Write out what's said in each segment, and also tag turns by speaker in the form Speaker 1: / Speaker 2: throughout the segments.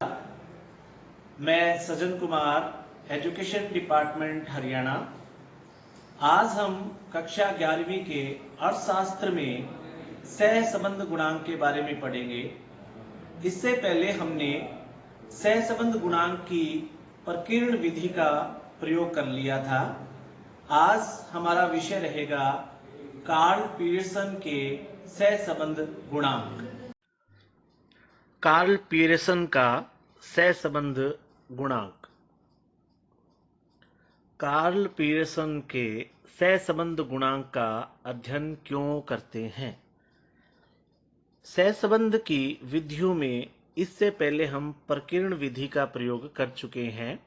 Speaker 1: मैं Sajjan Kumar, education department Haryana. आज हम कक्षा 11वीं के अर्थशास्त्र में सहसंबंध गुणांक के बारे में पढ़ेंगे। इससे पहले हमने सहसंबंध गुणांक की प्रकीर्ण विधि का प्रयोग कर लिया था। आज हमारा विषय रहेगा कार्ल पीयरसन के सहसंबंध गुणांक। कार्ल पीयरसन का सहसंबंध गुणांक। कार्ल पीयरसन के सहसंबंध गुणांक का अध्ययन क्यों करते हैं? सहसंबंध की विधियों में इससे पहले हम प्रकीर्ण विधि का प्रयोग कर चुके हैं।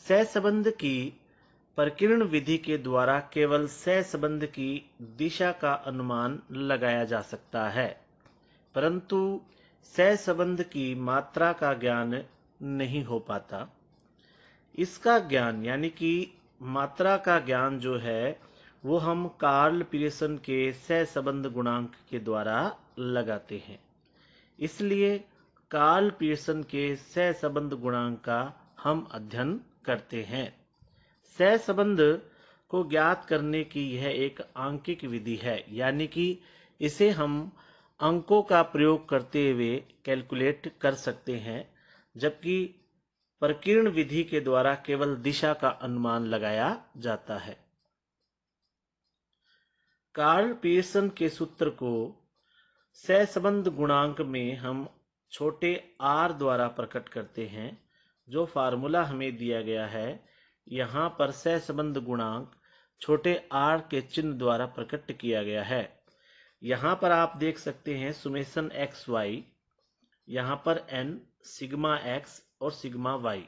Speaker 1: सहसंबंध की प्रकीर्ण विधि के द्वारा केवल सहसंबंध की दिशा का अनुमान लगाया जा सकता है, परंतु सहसंबंध की मात्रा का ज्ञान नहीं हो पाता। इसका ज्ञान यानी कि मात्रा का ज्ञान जो है वो हम कार्ल पीयरसन के सहसंबंध गुणांक के द्वारा लगाते हैं। इसलिए कार्ल पीयरसन के सहसंबंध गुणांक का हम अध्ययन करते हैं। सहसंबंध को ज्ञात करने की यह एक आंकिक विधि है, यानी कि इसे हम अंकों का प्रयोग करते हुए कैलकुलेट कर सकते हैं, जबकि प्रकीर्ण विधि के द्वारा केवल दिशा का अनुमान लगाया जाता है। कार्ल पीयरसन के सूत्र को सहसंबंध गुणांक में हम छोटे r द्वारा प्रकट करते हैं। जो फार्मूला हमें दिया गया है, यहाँ पर सहसंबंध गुणांक छोटे r के चिन्ह द्वारा प्रकट किया गया है। यहाँ पर आप देख सकते हैं सुमेशन एक्स वाई, यहाँ पर n, सिग्मा x और सिग्मा y,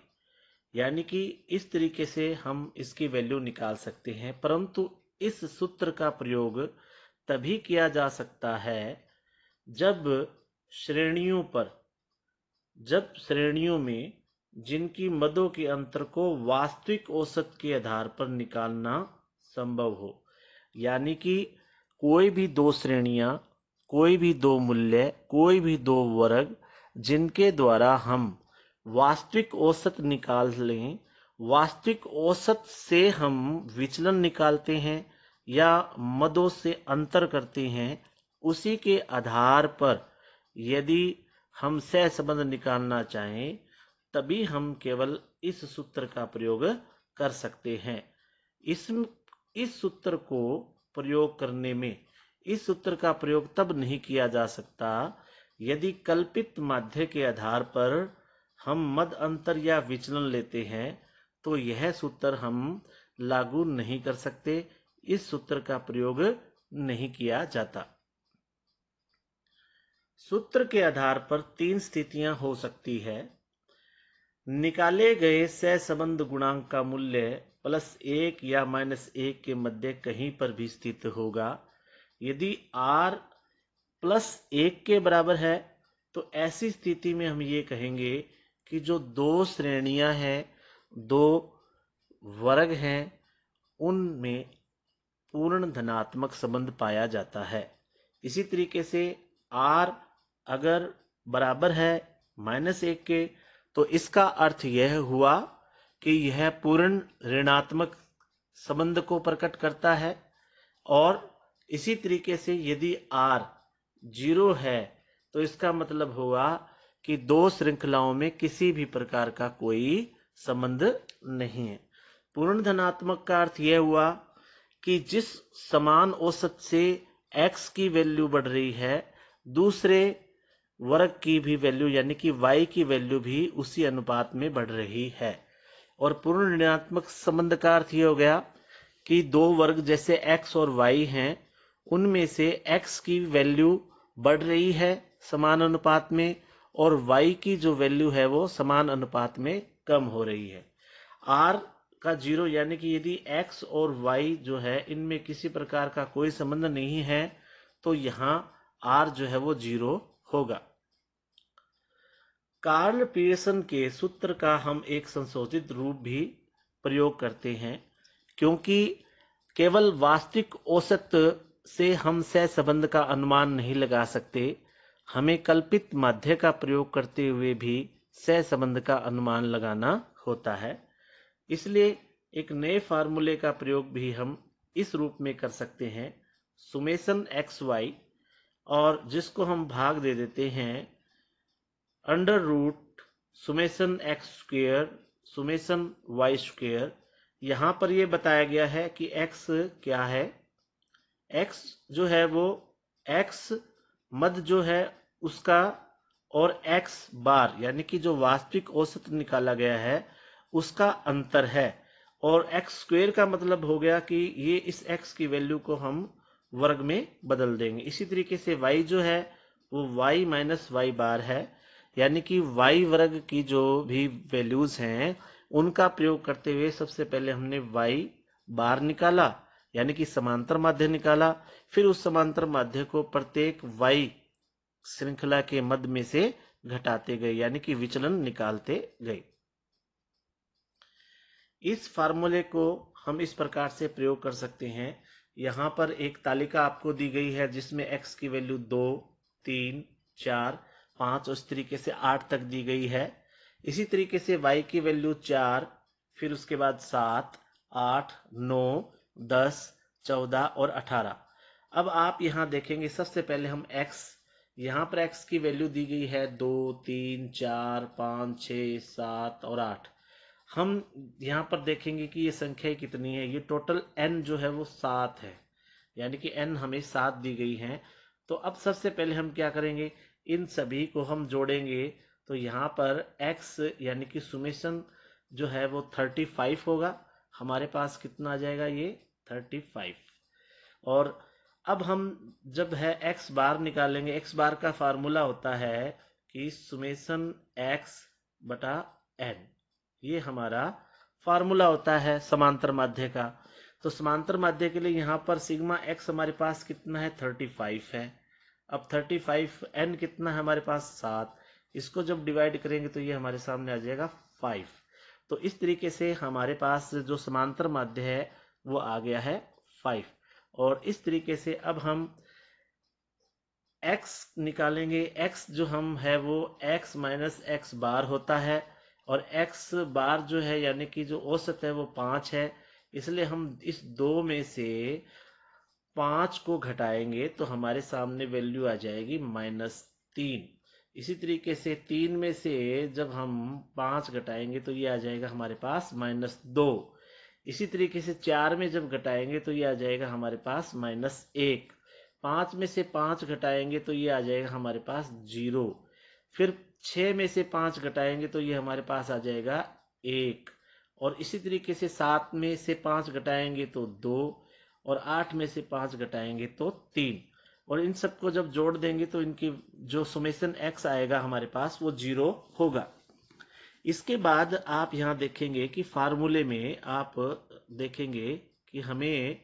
Speaker 1: यानी कि इस तरीके से हम इसकी वैल्यू निकाल सकते हैं। परंतु इस सूत्र का प्रयोग तभी किया जा सकता है जब श्रेणियों में जिनकी मदों के अंतर को वास्तविक औसत के आधार पर निकालना संभव हो, यानी कि कोई भी दो श्रेणियां, कोई भी दो मूल्य, कोई भी दो वर्ग जिनके द्वारा हम वास्तविक औसत निकाल लें, वास्तविक औसत से हम विचलन निकालते हैं या मदों से अंतर करते हैं, उसी के आधार पर यदि हम सहसंबंध निकालना चाहें तभी हम केवल इस सूत्र का प्रयोग कर सकते हैं। इस सूत्र को प्रयोग करने में इस सूत्र का प्रयोग तब नहीं किया जा सकता यदि कल्पित माध्य के आधार पर हम मद अंतर या विचलन लेते हैं, तो यह सूत्र हम लागू नहीं कर सकते। इस सूत्र का प्रयोग नहीं किया जाता। सूत्र के आधार पर तीन स्थितियां हो सकती है। निकाले गए सहसंबंध गुणांक का मूल्य +1 या -1 के मध्य कहीं पर भी स्थित होगा। यदि r +1 के बराबर है तो ऐसी स्थिति में हम ये कहेंगे कि जो दो श्रेणियां हैं, दो वर्ग हैं, उनमें पूर्ण धनात्मक संबंध पाया जाता है। इसी तरीके से r अगर बराबर है -1 के तो इसका अर्थ यह हुआ कि यह पूर्ण ऋणात्मक संबंध को प्रकट करता है। और इसी तरीके से यदि r 0 है तो इसका मतलब होगा कि दो श्रृंखलाओं में किसी भी प्रकार का कोई संबंध नहीं है। पूर्ण धनात्मक का अर्थ यह हुआ कि जिस समान औसत से x की वैल्यू बढ़ रही है, दूसरे वर्ग की भी वैल्यू यानी कि y की वैल्यू भी उसी अनुपात में बढ़ रही है। और पूर्ण ऋणात्मक संबंध का अर्थ यह हो गया कि दो वर्ग जैसे x और y हैं, उनमें से x की वैल्यू बढ़ रही है समान अनुपात में और y की जो वैल्यू है वो समान अनुपात में कम हो रही है। r का 0 यानी कि यदि x और y जो है इनमें किसी प्रकार का कोई संबंध नहीं है तो यहाँ r जो है वो 0 होगा। कार्ल पीयरसन के सूत्र का हम एक संशोधित रूप भी प्रयोग करते हैं, क्योंकि केवल वास्तविक औसत से हम सहसंबंध का अनुमान नहीं लगा सकते। हमें कल्पित माध्य का प्रयोग करते हुए भी सहसंबंध का अनुमान लगाना होता है। इसलिए एक नए फार्मूले का प्रयोग भी हम इस रूप में कर सकते हैं, सुमेशन एक्स वाई, और जिसको हम भाग दे देते हैं under root summation x square summation y square. यहां पर यह बताया गया है कि x क्या है, x जो है वो x मद जो है उसका और x बार यानी कि जो वास्तविक औसत निकाला गया है उसका अंतर है, और x स्क्वेयर का मतलब हो गया कि ये इस x की वैल्यू को हम वर्ग में बदल देंगे। इसी तरीके से y जो है वो y माइनस वाई बार है, यानी कि y वर्ग की जो भी वैल्यूज हैं उनका प्रयोग करते हुए सबसे पहले हमने y बार निकाला, यानी कि समांतर माध्य निकाला, फिर उस समांतर माध्य को प्रत्येक y श्रृंखला के मध्य में से घटाते गए, यानी कि विचलन निकालते गए। इस फार्मूले को हम इस प्रकार से प्रयोग कर सकते हैं। यहां पर एक तालिका आपको दी गई है जिसमें x की वैल्यू 2, 3, 4, 5 और इस तरीके से 8 तक दी गई है। इसी तरीके से y की वैल्यू 4, फिर उसके बाद 7, 8, 9, 10, 14 और 18। अब आप यहां देखेंगे सबसे पहले हम x, यहां पर x की वैल्यू दी गई है 2, 3, 4, 5, 6, 7 और 8। हम यहां पर देखेंगे कि ये संख्या कितनी है, ये टोटल n जो है वो 7 है, यानी कि n हमें 7 दी गई है। तो अब सबसे पहले हम क्या करेंगे, इन सभी को हम जोड़ेंगे। तो यहाँ पर x यानी कि सुमेशन जो है वो 35 होगा, हमारे पास कितना आ जाएगा ये 35। और अब हम जब है x बार निकालेंगे, x बार का फार्मूला होता है कि सुमेशन x बटा n, ये हमारा फार्मूला होता है समांतर माध्य का। तो समांतर माध्य के लिए यहाँ पर सिग्मा x हमारे पास कितना है 35 है। अब 35 n कितना है हमारे पास 7, इसको जब डिवाइड करेंगे तो ये हमारे सामने आ जाएगा 5। तो इस तरीके से हमारे पास जो समांतर माध्य है वो आ गया है 5। और इस तरीके से अब हम x निकालेंगे, x जो हम है वो x माइनस एक्स बार होता है, और x बार जो है यानी कि जो औसत है वो 5 है, इसलिए हम इस 2 में से 5 को घटाएंगे तो हमारे सामने वैल्यू आ जाएगी -3। इसी तरीके से 3 में से जब हम 5 घटाएंगे तो ये आ जाएगा हमारे पास -2। इसी तरीके से 4 में जब घटाएंगे तो ये आ जाएगा हमारे पास -1। 5 में से 5 घटाएंगे तो ये आ जाएगा हमारे पास 0। फिर 6 में से 5 घटाएंगे तो ये हमारे पास आ जाएगा 1। और इसी तरीके से 7 में से 5 घटाएंगे तो 2, और 8 में से 5 घटाएंगे तो 3। और इन सबको जब जोड़ देंगे तो इनकी जो सुमेशन x आएगा हमारे पास वो 0 होगा। इसके बाद आप यहां देखेंगे कि फार्मूले में आप देखेंगे कि हमें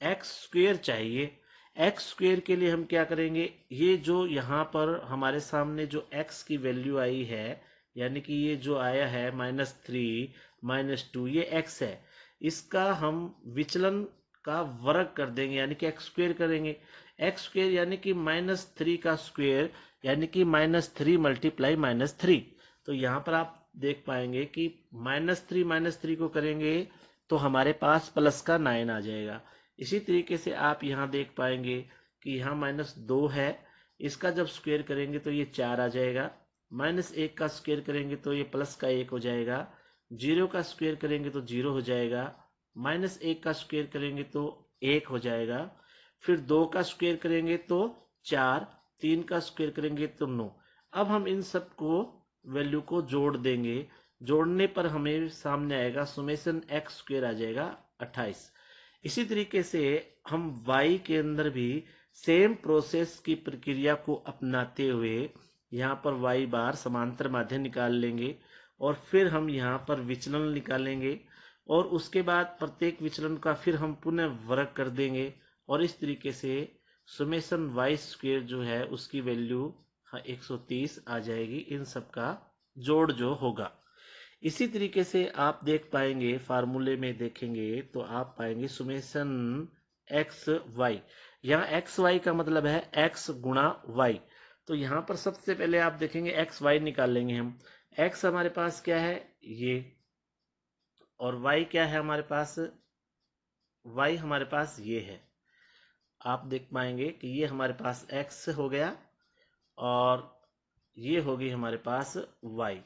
Speaker 1: एक्स स्क्वेयर चाहिए। एक्स स्क्वेयर के लिए हम क्या करेंगे, ये जो यहाँ पर हमारे सामने जो x की वैल्यू आई है, यानी कि ये जो आया है -3, -2, ये x है, इसका हम विचलन का वर्ग कर देंगे, यानी कि एक्स स्क्वेयर करेंगे। एक्स स्क्वेयर यानी कि -3 का स्क्वेयर, यानी कि -3 मल्टीप्लाई -3। तो यहाँ पर आप देख पाएंगे कि -3 को करेंगे तो हमारे पास प्लस का 9 आ जाएगा। इसी तरीके से आप यहाँ देख पाएंगे कि यहाँ -2 है, इसका जब स्क्वेयर करेंगे तो ये 4 आ जाएगा। -1 का स्क्वेयर करेंगे तो ये प्लस का 1 हो जाएगा। 0 का स्क्वेयर करेंगे तो 0 हो जाएगा। -1 का स्क्वेयर करेंगे तो 1 हो जाएगा। फिर 2 का स्क्वेयर करेंगे तो 4, 3 का स्क्वेयर करेंगे तो 9। अब हम इन सबको वैल्यू को जोड़ देंगे, जोड़ने पर हमें सामने आएगा सुमेशन एक्स स्क्वेयर आ जाएगा 28। इसी तरीके से हम y के अंदर भी सेम प्रोसेस की प्रक्रिया को अपनाते हुए यहाँ पर y बार समांतर माध्य निकाल लेंगे, और फिर हम यहाँ पर विचलन निकालेंगे, और उसके बाद प्रत्येक विचलन का फिर हम पुनः वर्ग कर देंगे, और इस तरीके से सुमेशन y स्क्वेयर जो है उसकी वैल्यू 130 आ जाएगी, इन सब का जोड़ जो होगा। इसी तरीके से आप देख पाएंगे फार्मूले में देखेंगे तो आप पाएंगे सुमेशन एक्स वाई। यहाँ एक्स वाई का मतलब है x गुणा y। तो यहाँ पर सबसे पहले आप देखेंगे एक्स वाई निकाल लेंगे हम। x हमारे पास क्या है ये, और y क्या है हमारे पास, y हमारे पास ये है। आप देख पाएंगे कि ये हमारे पास x हो गया और ये होगी हमारे पास y।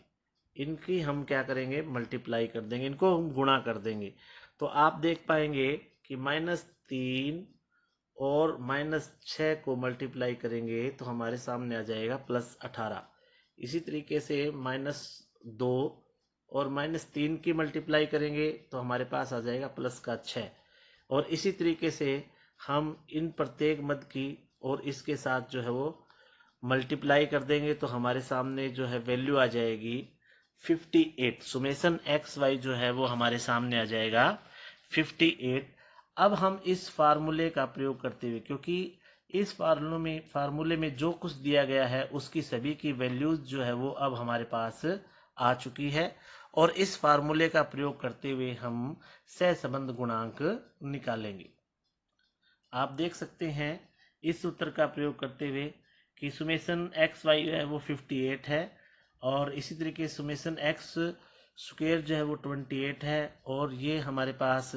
Speaker 1: इनकी हम क्या करेंगे, मल्टीप्लाई कर देंगे, इनको हम गुणा कर देंगे। तो आप देख पाएंगे कि -3 और -6 को मल्टीप्लाई करेंगे तो हमारे सामने आ जाएगा +18। इसी तरीके से -2 और -3 की मल्टीप्लाई करेंगे तो हमारे पास आ जाएगा +6। और इसी तरीके से हम इन प्रत्येक मद की और इसके साथ जो है वो मल्टीप्लाई कर देंगे तो हमारे सामने जो है वैल्यू आ जाएगी 58। सुमेशन एक्स वाई जो है वो हमारे सामने आ जाएगा 58। अब हम इस फार्मूले का प्रयोग करते हुए, क्योंकि इस फार्मूले में जो कुछ दिया गया है उसकी सभी की वैल्यूज जो है वो अब हमारे पास आ चुकी है, और इस फार्मूले का प्रयोग करते हुए हम सहसंबंध गुणांक निकालेंगे। आप देख सकते हैं इस सूत्र का प्रयोग करते हुए कि सुमेशन एक्स वाई है वो 58 है, और इसी तरीके सुमेशन एक्स स्क्वायर जो है वो 28 है, और ये हमारे पास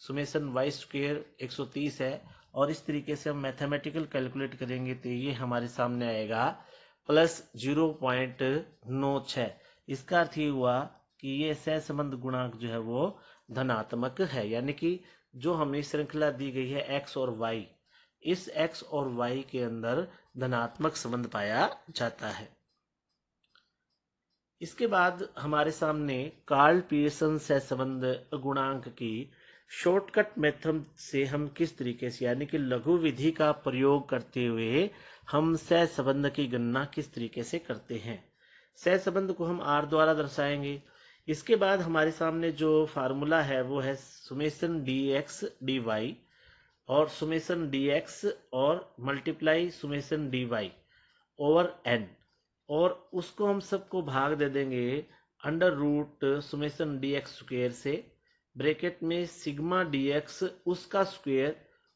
Speaker 1: सुमेशन वाई स्क्वायर 130 है। और इस तरीके से हम मैथमेटिकल कैलकुलेट करेंगे तो ये हमारे सामने आएगा +0.96। इसका अर्थ ये हुआ कि ये सहसंबंध गुणांक जो है वो धनात्मक है, यानी कि जो हमें श्रृंखला दी गई है x और y, इस x और y के अंदर धनात्मक संबंध पाया जाता है। इसके बाद हमारे सामने कार्ल पियर्सन सहसंबंध गुणांक की शॉर्टकट मेथड से हम किस तरीके से, यानी कि लघु विधि का प्रयोग करते हुए हम सहसंबंध की गणना किस तरीके से करते हैं। सहसंबंध को हम r द्वारा दर्शाएंगे। इसके बाद हमारे सामने जो फार्मूला है वो है सुमेशन dx dy और सुमेशन dx और multiply summation dy over n, और उसको हम सबको भाग दे देंगे under root summation dx square से, ब्रैकेट में सिग्मा dx उसका स्क्वायर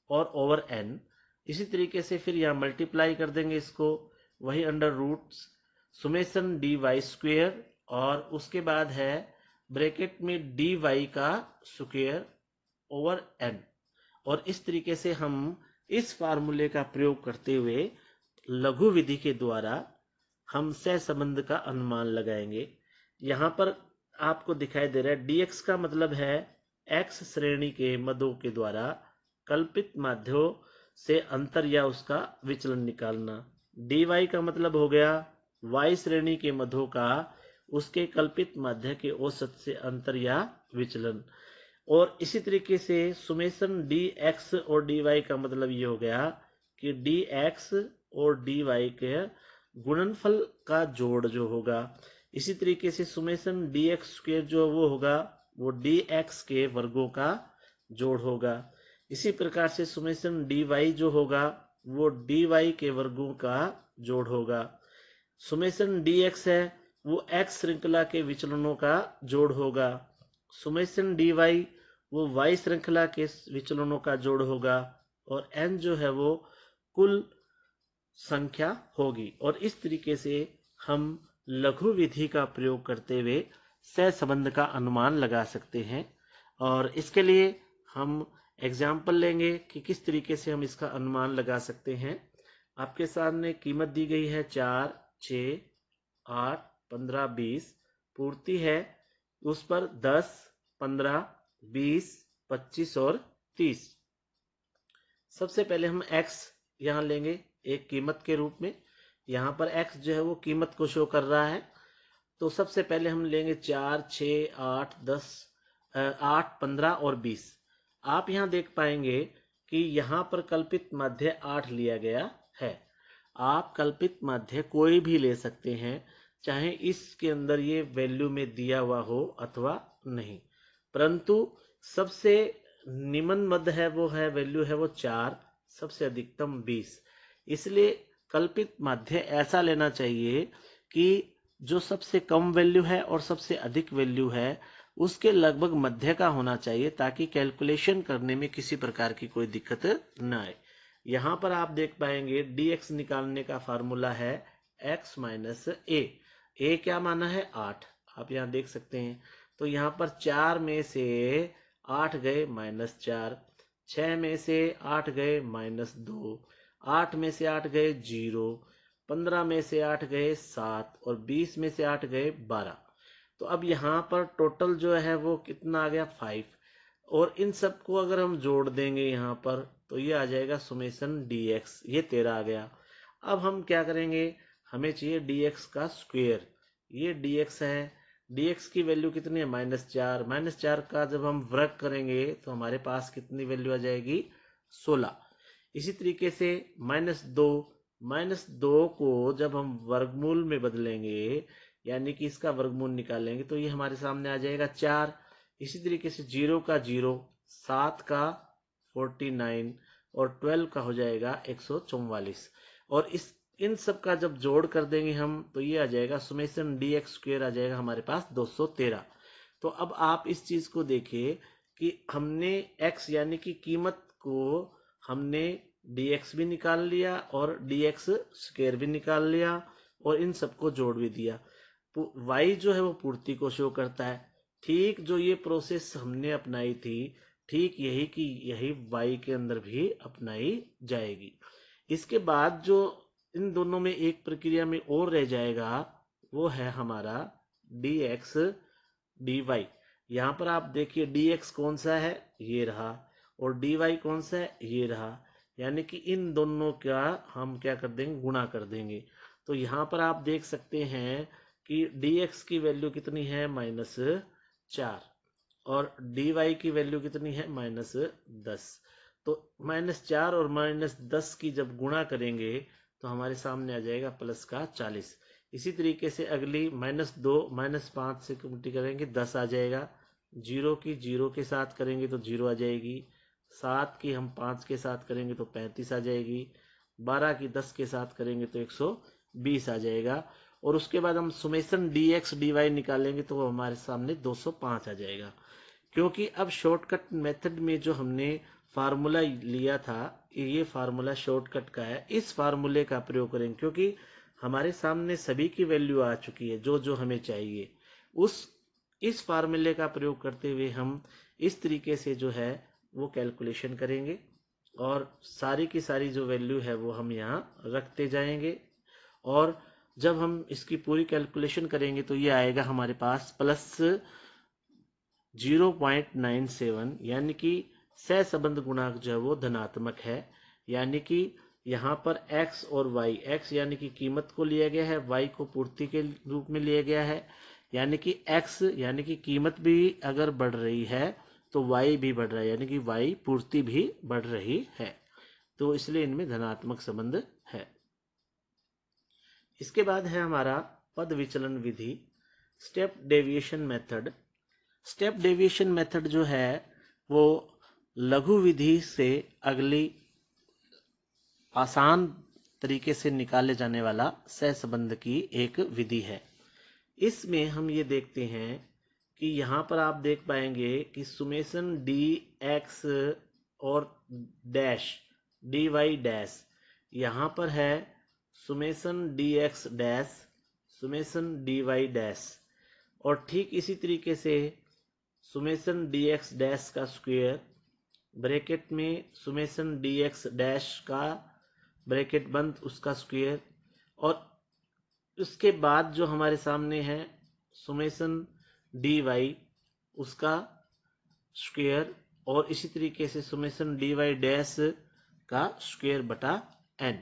Speaker 1: और ओवर n। इसी तरीके से फिर यहाँ मल्टीप्लाई कर देंगे इसको, वही under root summation dy square, और उसके बाद है ब्रैकेट में dy का स्क्वायर ओवर n। और इस तरीके से हम इस फार्मूले का प्रयोग करते हुए लघु विधि के द्वारा हम सहसंबंध का अनुमान लगाएंगे। यहाँ पर आपको दिखाई दे रहा है dx का मतलब है x श्रेणी के मदों के द्वारा कल्पित माध्यों से अंतर या उसका विचलन निकालना। dy का मतलब हो गया y श्रेणी के मदों का उसके कल्पित माध्य के औसत से अंतर या विचलन। और इसी तरीके से सुमेशन dx और dy का मतलब ये हो गया कि dx और dy के गुणनफल का जोड़ जो होगा। इसी तरीके से सुमेशन dx स्क्वायर जो वो होगा वो dx के वर्गों का जोड़ होगा। इसी प्रकार से सुमेशन dy जो होगा वो dy के वर्गों का जोड़ होगा। सुमेशन dx है वो x श्रृंखला के विचलनों का जोड़ होगा। सुमेशन dy वो y श्रृंखला के विचलनों का जोड़ होगा, और n जो है वो कुल संख्या होगी। और इस तरीके से हम लघु विधि का प्रयोग करते हुए सहसंबंध का अनुमान लगा सकते हैं। और इसके लिए हम एग्जाम्पल लेंगे कि किस तरीके से हम इसका अनुमान लगा सकते हैं। आपके सामने कीमत दी गई है 4, 6, 8, 15, 20। पूर्ति है उस पर 10, 15, 20, 25 और 30। सबसे पहले हम x यहाँ लेंगे एक कीमत के रूप में। यहाँ पर x जो है वो कीमत को शो कर रहा है। तो सबसे पहले हम लेंगे 4, 6, 8, 10, 8, 15 और 20। आप यहाँ देख पाएंगे कि यहाँ पर कल्पित माध्य 8 लिया गया है। आप कल्पित माध्य कोई भी ले सकते हैं, चाहे इसके अंदर ये वैल्यू में दिया हुआ हो अथवा नहीं, परंतु सबसे निम्न मद है वो है वैल्यू है वो 4, सबसे अधिकतम 20। इसलिए कल्पित माध्य ऐसा लेना चाहिए कि जो सबसे कम वैल्यू है और सबसे अधिक वैल्यू है उसके लगभग मध्य का होना चाहिए, ताकि कैलकुलेशन करने में किसी प्रकार की कोई दिक्कत न आए। यहाँ पर आप देख पाएंगे dx निकालने का फार्मूला है x - a। ए क्या माना है 8, आप यहाँ देख सकते हैं। तो यहाँ पर 4 में से 8 गए -4, 6 में से 8 गए -2, 8 में से 8 गए 0, 15 में से 8 गए 7 और 20 में से 8 गए 12। तो अब यहाँ पर टोटल जो है वो कितना आ गया 5। और इन सबको अगर हम जोड़ देंगे यहाँ पर तो ये आ जाएगा सुमेशन dx, ये 13 आ गया। अब हम क्या करेंगे, हमें चाहिए dx का स्क्वायर, ये dx है, dx की वैल्यू कितनी है -4, -4 का जब हम वर्ग करेंगे तो हमारे पास कितनी वैल्यू आ जाएगी 16। इसी तरीके से -2 को जब हम वर्गमूल में बदलेंगे यानी कि इसका वर्गमूल निकालेंगे तो ये हमारे सामने आ जाएगा 4। इसी तरीके से 0 का 0, 7 का 49 और 12 का हो जाएगा 144। और इन सब का जब जोड़ कर देंगे हम तो ये आ जाएगा सुमेशन dx स्क्वायर आ जाएगा हमारे पास 213। तो अब आप इस चीज को देखिए कि हमने x यानी कि कीमत को हमने dx भी निकाल लिया और dx स्क्वायर भी निकाल लिया और इन सबको जोड़ भी दिया। y जो है वो पूर्ति को शो करता है। ठीक जो ये प्रोसेस हमने अपनाई थी, ठीक यही की यही y के अंदर भी अपनाई जाएगी। इसके बाद जो इन दोनों में एक प्रक्रिया में और रह जाएगा वो है हमारा dx dy। यहाँ पर आप देखिए dx कौन सा है, ये रहा, और dy कौन सा है, ये रहा। यानी कि इन दोनों का हम क्या कर देंगे, गुणा कर देंगे। तो यहाँ पर आप देख सकते हैं कि dx की वैल्यू कितनी है -4 और dy की वैल्यू कितनी है -10। तो -4 और -10 की जब गुणा करेंगे तो हमारे सामने आ जाएगा प्लस का 40। इसी तरीके से अगली -2 -5 से गुणा करेंगे 10 आ जाएगा, 0 की 0 के साथ करेंगे तो 0 आ जाएगी, 7 की हम 5 के साथ करेंगे तो 35 आ जाएगी, 12 की 10 के साथ करेंगे तो 120 आ जाएगा। और उसके बाद हम सुमेशन dx dy निकालेंगे तो हमारे सामने 205 आ जाएगा। क्योंकि अब शॉर्टकट मेथड में जो हमने फार्मूला लिया था ये फार्मूला शॉर्टकट का है, इस फार्मूले का प्रयोग करेंगे क्योंकि हमारे सामने सभी की वैल्यू आ चुकी है जो जो हमें चाहिए। इस फार्मूले का प्रयोग करते हुए हम इस तरीके से जो है वो कैलकुलेशन करेंगे और सारी की सारी जो वैल्यू है वो हम यहाँ रखते जाएंगे। और जब हम इसकी पूरी कैलकुलेशन करेंगे तो ये आएगा हमारे पास प्लस 0.97, यानी कि सहसंबंध गुणांक जो है वो धनात्मक है। यानी कि यहाँ पर x और y, x यानी कि कीमत को लिया गया है, y को पूर्ति के रूप में लिया गया है। यानी कि x यानी कि कीमत भी अगर बढ़ रही है तो y भी बढ़ रहा है, यानी कि y पूर्ति भी बढ़ रही है, तो इसलिए इनमें धनात्मक संबंध है। इसके बाद है हमारा पद विचलन विधि, step deviation method. Step deviation method जो है वो लघु विधि से अगली आसान तरीके से निकाले जाने वाला सहसंबंध की एक विधि है। इसमें हम ये देखते हैं कि यहाँ पर आप देख पाएंगे कि सुमेशन dx और डैश dy डैश, यहाँ पर है summation dx dash summation dy dash, और ठीक इसी तरीके से सुमेशन dx डैश का स्क्वायर ब्रैकेट में सुमेशन dx डैश का ब्रैकेट बंद उसका स्क्वायर, और उसके बाद जो हमारे सामने है सुमेशन dy उसका स्क्वायर, और इसी तरीके से सुमेशन dy डैश का स्क्वायर बटा n।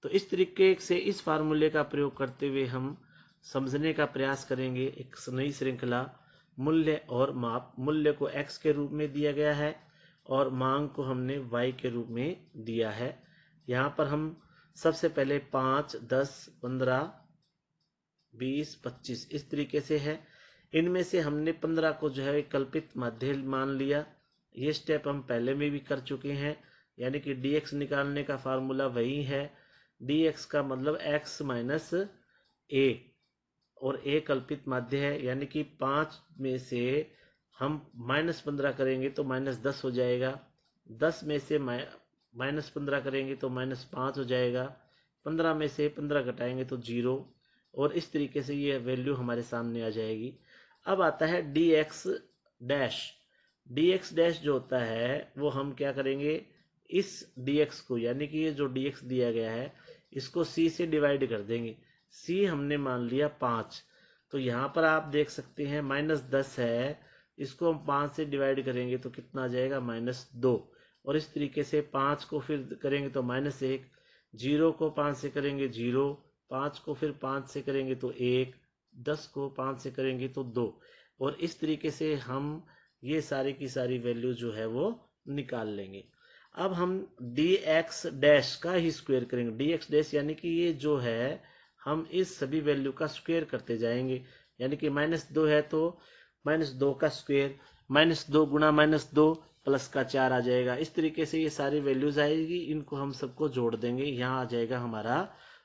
Speaker 1: तो इस तरीके से इस फार्मूले का प्रयोग करते हुए हम समझने का प्रयास करेंगे एक नई श्रृंखला मूल्य और माप। मूल्य को x के रूप में दिया गया है और मांग को हमने y के रूप में दिया है। यहाँ पर हम सबसे पहले 5, 10, 15, 20, 25 इस तरीके से है। इनमें से हमने 15 को जो है कल्पित माध्य मान लिया। ये स्टेप हम पहले में भी कर चुके हैं, यानी कि dx निकालने का फार्मूला वही है। dx का मतलब x माइनस a, और a कल्पित माध्य है, यानी कि 5 में से हम -15 करेंगे तो -10 हो जाएगा, 10 में से -15 करेंगे तो -5 हो जाएगा, 15 में से 15 घटाएंगे तो 0, और इस तरीके से ये वैल्यू हमारे सामने आ जाएगी। अब आता है D x dash. D x dash जो होता है वो हम क्या करेंगे, इस डी एक्स को, यानी कि ये जो डी एक्स दिया गया है इसको c से डिवाइड कर देंगे। c हमने मान लिया 5, तो यहाँ पर आप देख सकते हैं -10 है, इसको हम 5 से डिवाइड करेंगे तो कितना आ जाएगा, -2। और इस तरीके से 5 को फिर करेंगे तो -1, 0 को 5 से करेंगे 0, 5 को फिर 5 से करेंगे तो 1, 10 को 5 से करेंगे तो 2। और इस तरीके से हम ये सारी की सारी वैल्यू जो है वो निकाल लेंगे। अब हम डी एक्स डैश का ही स्क्वायर करेंगे। डी एक्स डैश यानी कि ये जो है हम इस सभी वैल्यू का स्क्वायर करते जाएंगे, यानी कि -2 है तो -2 का स्क्वायर, -2 गुणा -2 प्लस का 4 आ जाएगा। इस तरीके से ये सारी वैल्यूज आएगी, इनको हम सबको जोड़ देंगे। यहाँ आ जाएगा हमारा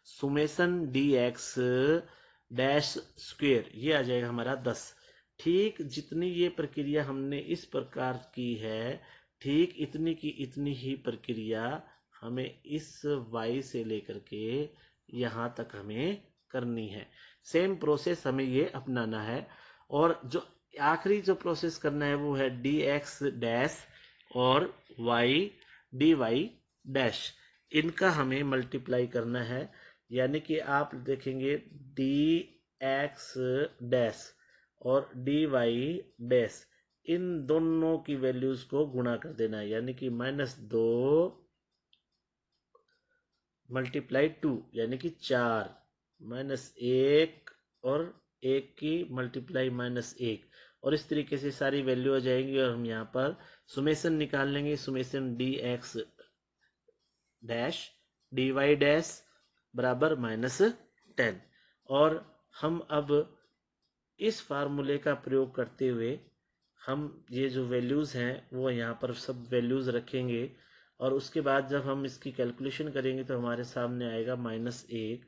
Speaker 1: summation d x dash square, ये आ जाएगा हमारा 10। ठीक जितनी ये प्रक्रिया हमने इस प्रकार की है, ठीक इतनी की इतनी ही प्रक्रिया हमें इस y से लेकर के यहाँ तक हमें करनी है। सेम प्रोसेस हमें ये अपनाना है। और जो आखिरी जो प्रोसेस करना है वो है डी एक्स डैश और y dy डैश, इनका हमें मल्टीप्लाई करना है। यानी कि आप देखेंगे डी एक्स डैश और डी वाई डैश, इन दोनों की वैल्यूज को गुणा कर देना है, यानी कि -2 मल्टीप्लाई 2 यानी कि 4, -1 और 1 की मल्टीप्लाई -1, और इस तरीके से सारी वैल्यू आ जाएंगी। और हम यहाँ पर सुमेशन निकाल लेंगे, summation d x dash d y dash बराबर -10। और हम अब इस फार्मूले का प्रयोग करते हुए हम ये जो वैल्यूज़ हैं वो यहाँ पर सब वैल्यूज़ रखेंगे, और उसके बाद जब हम इसकी कैलकुलेशन करेंगे तो हमारे सामने आएगा -1,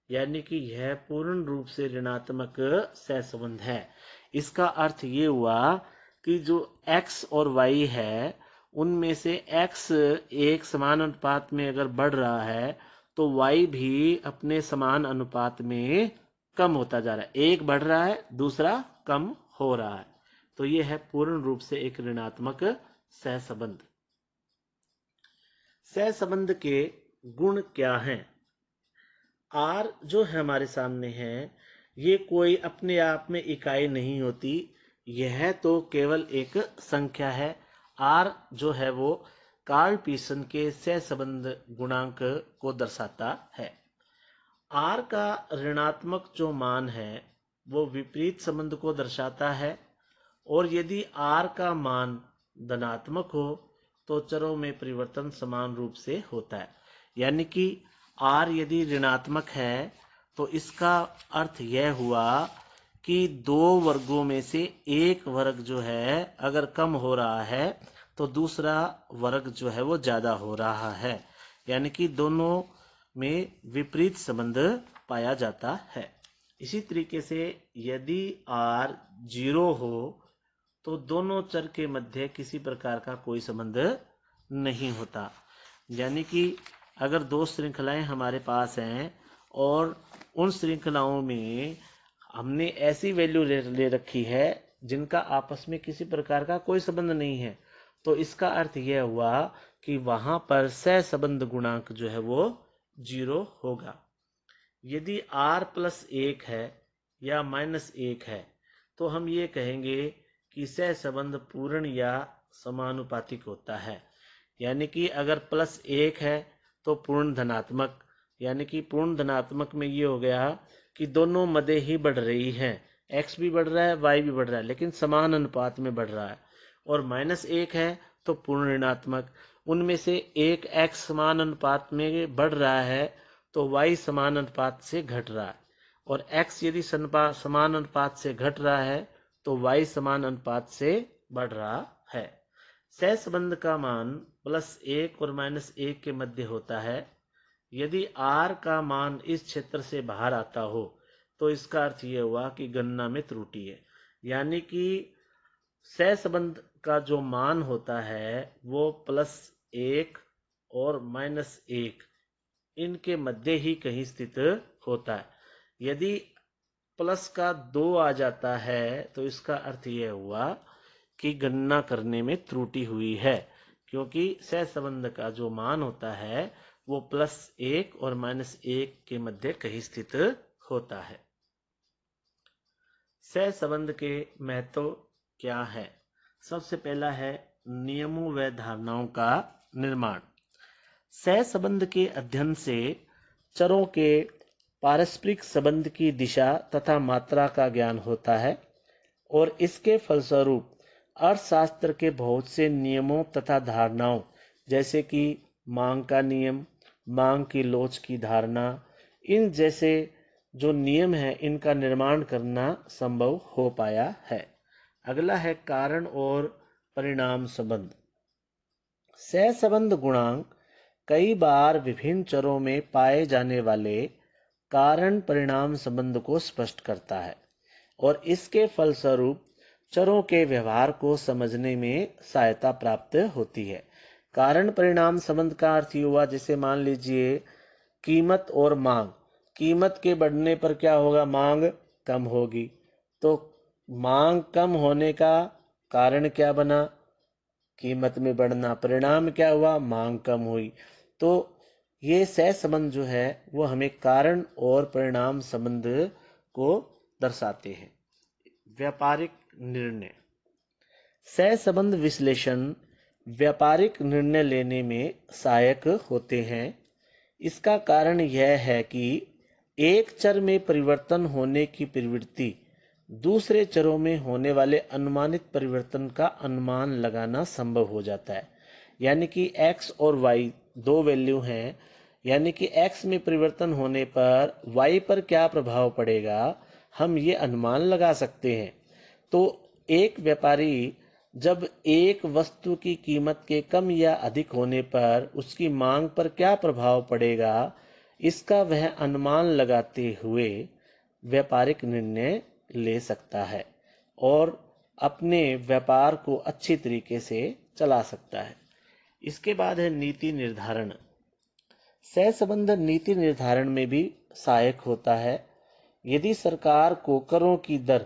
Speaker 1: यानी कि यह पूर्ण रूप से ऋणात्मक सहसंबंध है। इसका अर्थ ये हुआ कि जो x और y है उनमें से x एक समान अनुपात में अगर बढ़ रहा है तो y भी अपने समान अनुपात में कम होता जा रहा है। एक बढ़ रहा है, दूसरा कम हो रहा है। तो यह है पूर्ण रूप से एक ऋणात्मक सहसंबंध। सहसंबंध के गुण क्या हैं? R जो है हमारे सामने है, ये कोई अपने आप में इकाई नहीं होती, यह तो केवल एक संख्या है। R जो है वो कार्ल पीसन के सहसंबंध गुणांक को दर्शाता है। R का ऋणात्मक जो मान है वो विपरीत संबंध को दर्शाता है, और यदि R का मान धनात्मक हो तो चरों में परिवर्तन समान रूप से होता है। यानी कि R यदि ऋणात्मक है तो इसका अर्थ यह हुआ कि दो वर्गों में से एक वर्ग जो है अगर कम हो रहा है तो दूसरा वर्ग जो है वो ज्यादा हो रहा है, यानी कि दोनों में विपरीत संबंध पाया जाता है। इसी तरीके से यदि R 0 हो तो दोनों चर के मध्य किसी प्रकार का कोई संबंध नहीं होता। यानी कि अगर दो श्रृंखलाएं हमारे पास हैं और उन श्रृंखलाओं में हमने ऐसी वैल्यू ले रखी है जिनका आपस में किसी प्रकार का कोई संबंध नहीं है, तो इसका अर्थ यह हुआ कि वहां पर सहसंबंध गुणांक जो है वो 0 होगा। यदि r+1 है या -1 है तो हम ये कहेंगे कि सहसंबंध पूर्ण या समानुपातिक होता है। यानी कि अगर +1 है तो पूर्ण धनात्मक, यानी कि पूर्ण धनात्मक में ये हो गया कि दोनों मदें ही बढ़ रही हैं, x भी बढ़ रहा है y भी बढ़ रहा है, लेकिन समान अनुपात में बढ़ रहा है। और -1 है तो पूर्ण ऋणात्मक, उनमें से एक x समान अनुपात में बढ़ रहा है तो y समान अनुपात से घट रहा है, और x यदि समान अनुपात से घट रहा है तो y समान अनुपात से बढ़ रहा है। सहसंबंध का मान +1 और -1 के मध्य होता है। यदि r का मान इस क्षेत्र से बाहर आता हो तो इसका अर्थ यह हुआ कि गणना में त्रुटि है। यानी कि सहसंबंध का जो मान होता है वो +1 और -1 इनके मध्य ही कहीं स्थित होता है। यदि प्लस का 2 आ जाता है तो इसका अर्थ यह हुआ कि गणना करने में त्रुटि हुई है, क्योंकि सहसंबंध का जो मान होता है वो +1 और -1 के मध्य कहीं स्थित होता है। सहसंबंध के महत्व क्या है? सबसे पहला है नियमों व धारणाओं का निर्माण। सहसंबंध के अध्ययन से चरों के पारस्परिक संबंध की दिशा तथा मात्रा का ज्ञान होता है और इसके फलस्वरूप अर्थशास्त्र के बहुत से नियमों तथा धारणाओं जैसे कि मांग का नियम, मांग की लोच की धारणा, इन जैसे जो नियम है इनका निर्माण करना संभव हो पाया है। अगला है कारण और परिणाम संबंध। सहसंबंध गुणांक कई बार विभिन्न चरों में पाए जाने वाले कारण परिणाम संबंध को स्पष्ट करता है और इसके फलस्वरूप चरों के व्यवहार को समझने में सहायता प्राप्त होती है। कारण परिणाम संबंध का अर्थ हुआ, जैसे मान लीजिए कीमत और मांग। कीमत के बढ़ने पर क्या होगा? मांग कम होगी। तो मांग कम होने का कारण क्या बना? कीमत में बढ़ना। परिणाम क्या हुआ? मांग कम हुई। तो ये सहसंबंध जो है वो हमें कारण और परिणाम संबंध को दर्शाते हैं। व्यापारिक निर्णय। सहसंबंध विश्लेषण व्यापारिक निर्णय लेने में सहायक होते हैं। इसका कारण यह है कि एक चर में परिवर्तन होने की प्रवृत्ति दूसरे चरों में होने वाले अनुमानित परिवर्तन का अनुमान लगाना संभव हो जाता है। यानी कि x और y दो वैल्यू हैं, यानी कि x में परिवर्तन होने पर y पर क्या प्रभाव पड़ेगा हम ये अनुमान लगा सकते हैं। तो एक व्यापारी जब एक वस्तु की कीमत के कम या अधिक होने पर उसकी मांग पर क्या प्रभाव पड़ेगा इसका वह अनुमान लगाते हुए व्यापारिक निर्णय ले सकता है और अपने व्यापार को अच्छी तरीके से चला सकता है। इसके बाद है नीति निर्धारण। सहसंबंध नीति निर्धारण में भी सहायक होता है। यदि सरकार को करों की दर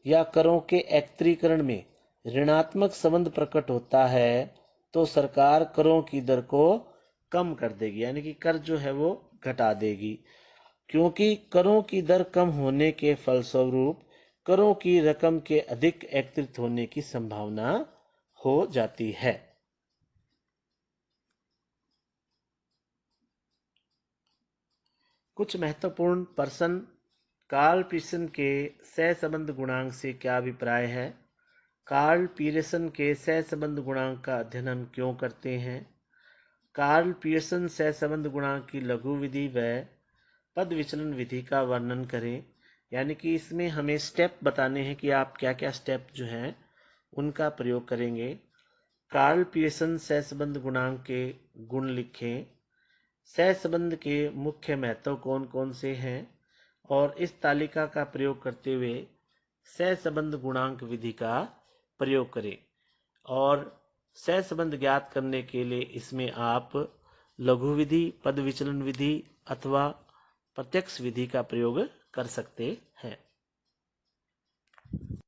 Speaker 1: या करों के एकत्रीकरण में ऋणात्मक संबंध प्रकट होता है तो सरकार करों की दर को कम कर देगी, यानी कि कर जो है वो घटा देगी, क्योंकि करों की दर कम होने के फलस्वरूप करों की रकम के अधिक एकत्रित होने की संभावना हो जाती है। कुछ महत्वपूर्ण प्रश्न। कार्ल पीयरसन के सहसंबंध गुणांक से क्या अभिप्राय है? कार्ल पीयरसन के सहसंबंध गुणांक का अध्ययन हम क्यों करते हैं? कार्ल पीयरसन सहसंबंध गुणांक की लघु विधि व पद विचलन विधि का वर्णन करें। यानी कि इसमें हमें स्टेप बताने हैं कि आप क्या क्या स्टेप जो हैं उनका प्रयोग करेंगे। कार्ल पीयरसन सहसंबंध गुणांक के गुण लिखें। सहसंबंध के मुख्य महत्व कौन कौन से हैं और इस तालिका का प्रयोग करते हुए सहसंबंध गुणांक विधि का प्रयोग करें। और सहसंबंध ज्ञात करने के लिए इसमें आप लघु विधि, पद विचलन विधि अथवा प्रत्यक्ष विधि का प्रयोग कर सकते हैं।